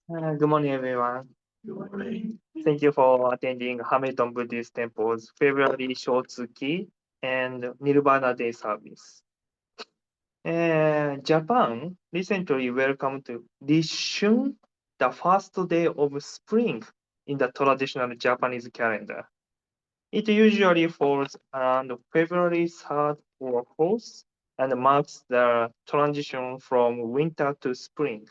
Good morning, everyone. Good morning. Thank you for attending Hamilton Buddhist Temple's February Shotsuki and Nirvana Day service. Japan recently welcomed Rishun, the first day of spring in the traditional Japanese calendar. It usually falls around February 3rd or 4th and marks the transition from winter to spring.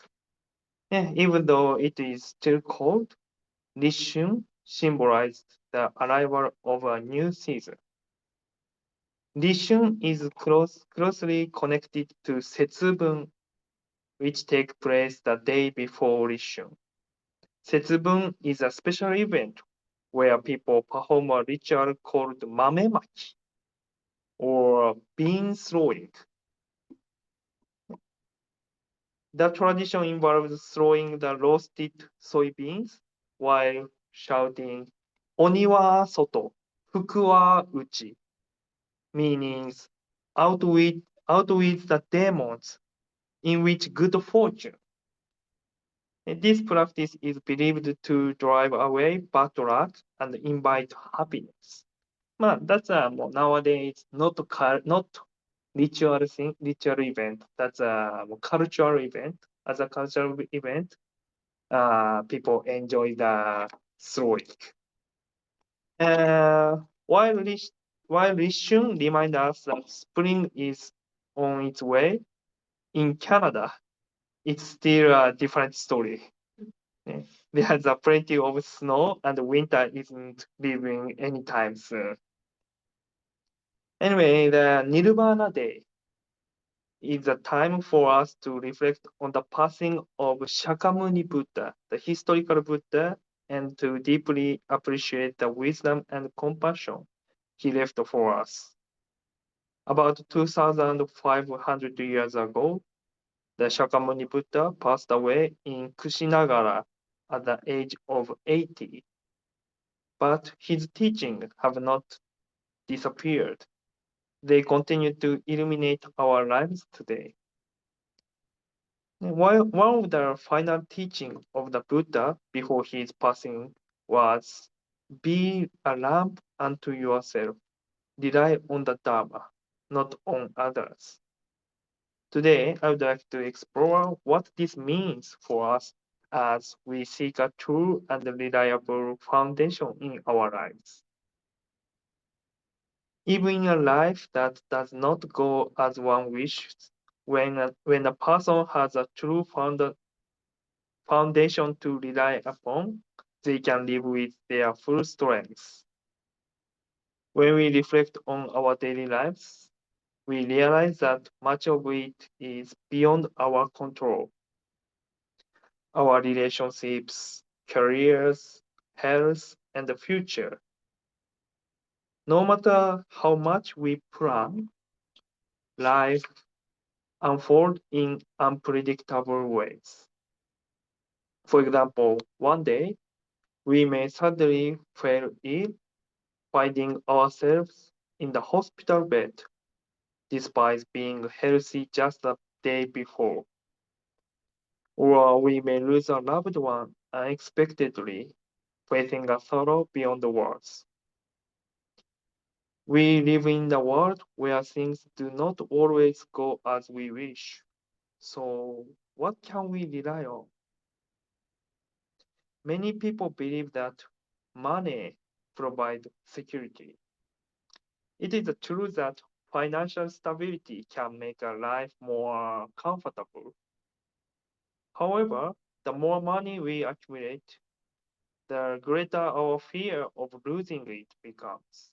Even though it is still cold, Rishun symbolized the arrival of a new season. Rishun is closely connected to Setsubun, which take place the day before Rishun. Setsubun is a special event where people perform a ritual called mamemaki, or bean throwing. The tradition involves throwing the roasted soybeans while shouting "Oni wa soto, fuku wa uchi," meaning out with the demons, in which good fortune. And this practice is believed to drive away bad luck and invite happiness. That's nowadays not ritual event. That's a cultural event. As a cultural event, people enjoy the throwing. Uh, while while Rishun reminds us that spring is on its way, in Canada, it's still a different story. Eh, There's a plenty of snow and winter isn't leaving anytime soon. Anyway, the Nirvana Day is a time for us to reflect on the passing of Shakyamuni Buddha, the historical Buddha, and to deeply appreciate the wisdom and compassion he left for us. About 2,500 years ago, the Shakyamuni Buddha passed away in Kushinagara at the age of 80, but his teachings have not disappeared. They continue to illuminate our lives today. While one of the final teachings of the Buddha before his passing was be a lamp unto yourself, rely on the Dharma, not on others. Today, I would like to explore what this means for us as we seek a true and reliable foundation in our lives. Even in a life that does not go as one wishes, when a person has a true foundation to rely upon, they can live with their full strength. When we reflect on our daily lives, we realize that much of it is beyond our control. Our relationships, careers, health, and the future. No matter how much we plan, life unfolds in unpredictable ways. For example, one day we may suddenly fall ill, finding ourselves in the hospital bed despite being healthy just the day before. Or we may lose a loved one unexpectedly, facing a sorrow beyond the words. We live in a world where things do not always go as we wish. So, what can we rely on? Many people believe that money provides security. It is true that financial stability can make a life more comfortable. However, the more money we accumulate, the greater our fear of losing it becomes.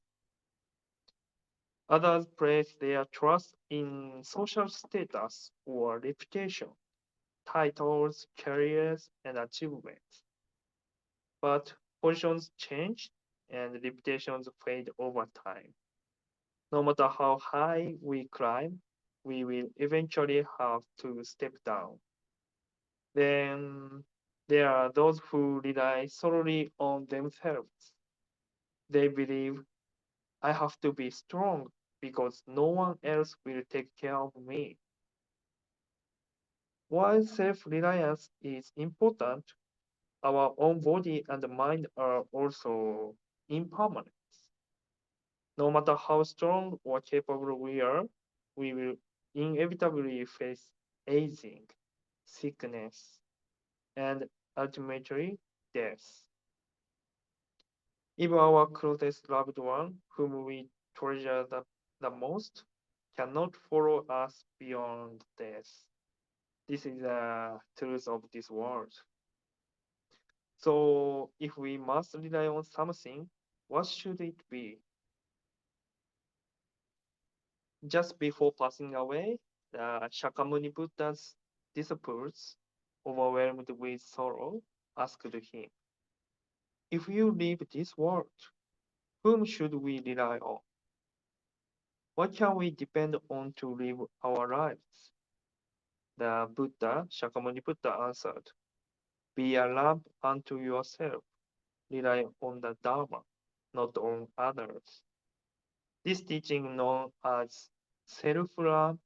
Others place their trust in social status or reputation, titles, careers, and achievements. But positions change and reputations fade over time. No matter how high we climb, we will eventually have to step down. Then there are those who rely solely on themselves. They believe I have to be strong because no one else will take care of me. While self reliance is important, our own body and mind are also impermanent. No matter how strong or capable we are, we will inevitably face aging, sickness, and ultimately death. Even our closest loved one, whom we treasure the most, cannot follow us beyond death. This is the truth of this world. So, if we must rely on something, what should it be? Just before passing away, the Shakyamuni Buddha's disciples, overwhelmed with sorrow, asked him, if you leave this world, whom should we rely on? What can we depend on to live our lives? The Buddha, Shakyamuni Buddha answered, be a lamp unto yourself, rely on the Dharma, not on others. This teaching known as self-lamp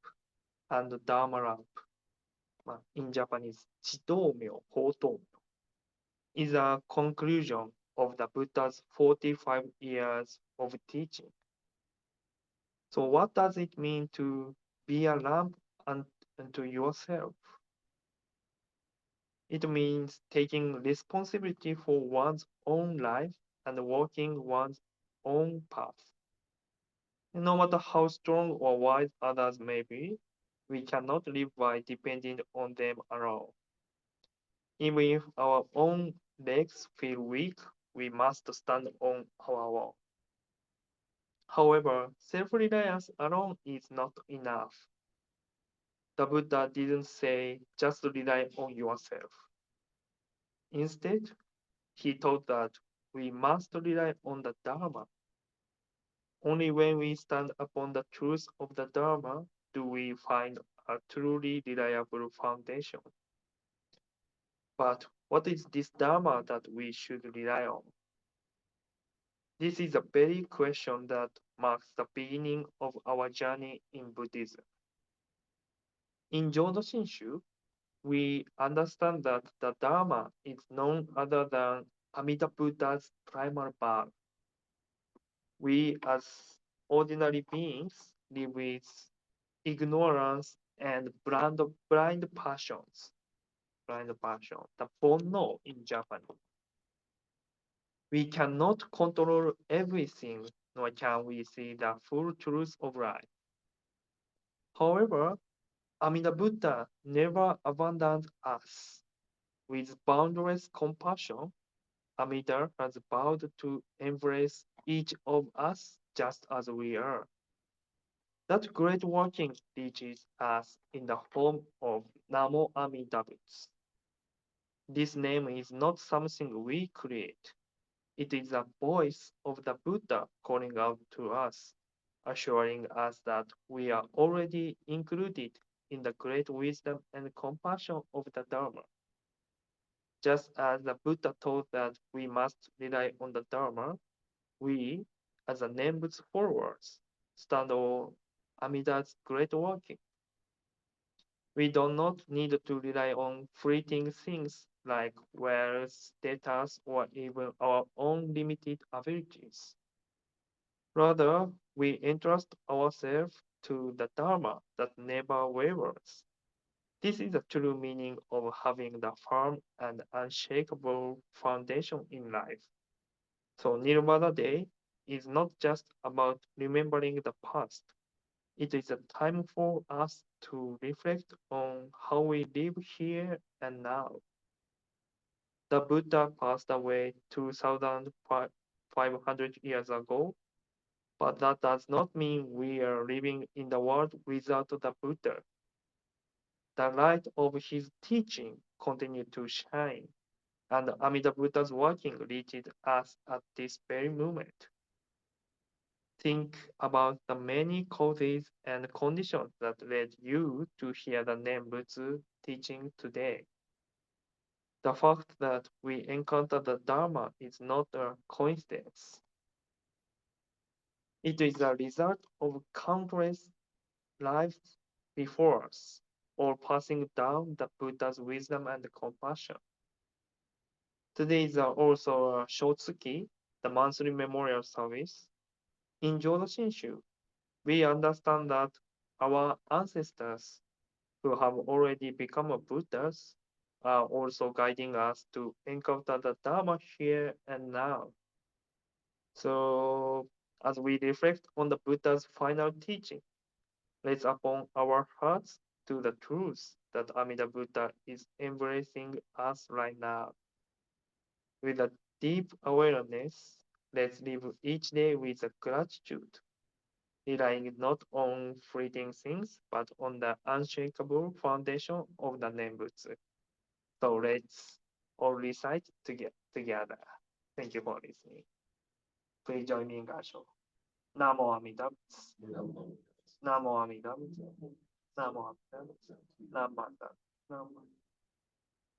and Dharma lamp, in Japanese, 自動明、法灯明, is a conclusion of the Buddha's 45 years of teaching. So what does it mean to be a lamp unto yourself? It means taking responsibility for one's own life and walking one's own path. No matter how strong or wise others may be, we cannot live by depending on them alone. Even if our own legs feel weak, we must stand on our own. However, self-reliance alone is not enough. The Buddha didn't say just rely on yourself. Instead, he taught that we must rely on the Dharma. Only when we stand upon the truth of the Dharma do we find a truly reliable foundation. But what is this Dharma that we should rely on? This is the very question that marks the beginning of our journey in Buddhism. In Jodo Shinshu, we understand that the Dharma is none other than Amida Buddha's primal birth. We as ordinary beings live with ignorance and blind passions. Blind passion, the bonno in Japanese. We cannot control everything, nor can we see the full truth of life. However, Amida Buddha never abandoned us. With boundless compassion, Amida has vowed to embrace each of us just as we are. That great working reaches us in the form of Namo Amida Butsu. This name is not something we create. It is a voice of the Buddha calling out to us, assuring us that we are already included in the great wisdom and compassion of the Dharma. Just as the Buddha taught that we must rely on the Dharma, we, as the Nembutsu followers, stand on Amida's great working. We do not need to rely on fleeting things like wealth, status, or even our own limited abilities. Rather, we entrust ourselves to the Dharma that never wavers. This is the true meaning of having the firm and unshakable foundation in life. So Nirvana Day is not just about remembering the past. It is a time for us to reflect on how we live here and now. The Buddha passed away 2,500 years ago, but that does not mean we are living in the world without the Buddha. The light of his teaching continued to shine, and Amida Buddha's working reached us at this very moment. Think about the many causes and conditions that led you to hear the Nembutsu teaching today. The fact that we encounter the Dharma is not a coincidence. It is a result of countless lives before us, all passing down the Buddha's wisdom and compassion. Today is also a Shotsuki, the monthly memorial service. In Jodo Shinshu, we understand that our ancestors who have already become Buddhas are also guiding us to encounter the Dharma here and now. So, as we reflect on the Buddha's final teaching, let's upon our hearts to the truth that Amida Buddha is embracing us right now. With a deep awareness, let's live each day with a gratitude, relying not on fleeting things, but on the unshakable foundation of the Nembutsu. So let's all recite together. Thank you for listening. Please join me in Gasho. Namo Amida Butsu. Namo Amida Butsu. Namo Amida Butsu. Namo Amida Butsu.